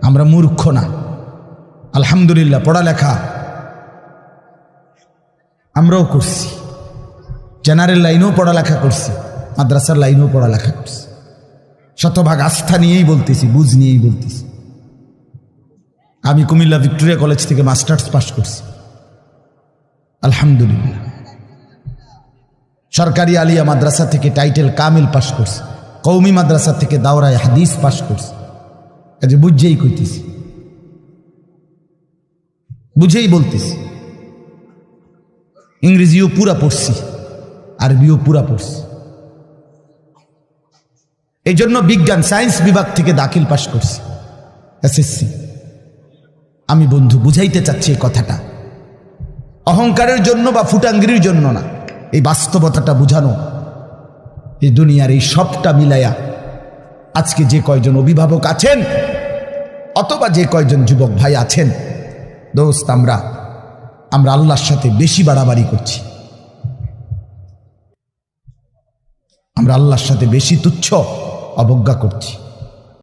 আমরা মূর্খ না, আলহামদুলিল্লাহ। পড়ালেখা আমরাও করছি, জেনারেল লাইনেও পড়ালেখা করছি, মাদ্রাসার লাইনেও পড়ালেখা করছি। শতভাগ আস্থা নিয়েই বলতেছি, বুঝ নিয়েই বলতেছি। আমি কুমিল্লা ভিক্টোরিয়া কলেজ থেকে মাস্টার্স পাশ করছি, আলহামদুলিল্লাহ। সরকারি আলিয়া মাদ্রাসা থেকে টাইটেল কামিল পাশ করছি, কওমি মাদ্রাসা থেকে দাওরায়ে হাদিস পাশ করছি। কাজে বুঝেই কইতেছি, বুঝেই বলতেছি। ইংরেজিও পুরা পড়ছি, আরবিও পুরা পড়ছি। এই জন্য বিজ্ঞান সায়েন্স বিভাগ থেকে দাখিল পাশ করছি, এসএসসি। আমি বন্ধু বুঝাইতে চাচ্ছি এই কথাটা অহংকারের জন্য বা ফুটাঙ্গিরির জন্য না, এই বাস্তবতাটা বুঝানো। এই দুনিয়ার এই সবটা মিলাইয়া আজকে যে কয়জন অভিভাবক আছেন অথবা যে কয়জন যুবক ভাই আছেন, দোস্ত, আমরা আল্লাহর সাথে বেশি বাড়াবাড়ি করছি, আমরা আল্লাহর সাথে বেশি তুচ্ছ অবজ্ঞা করছি।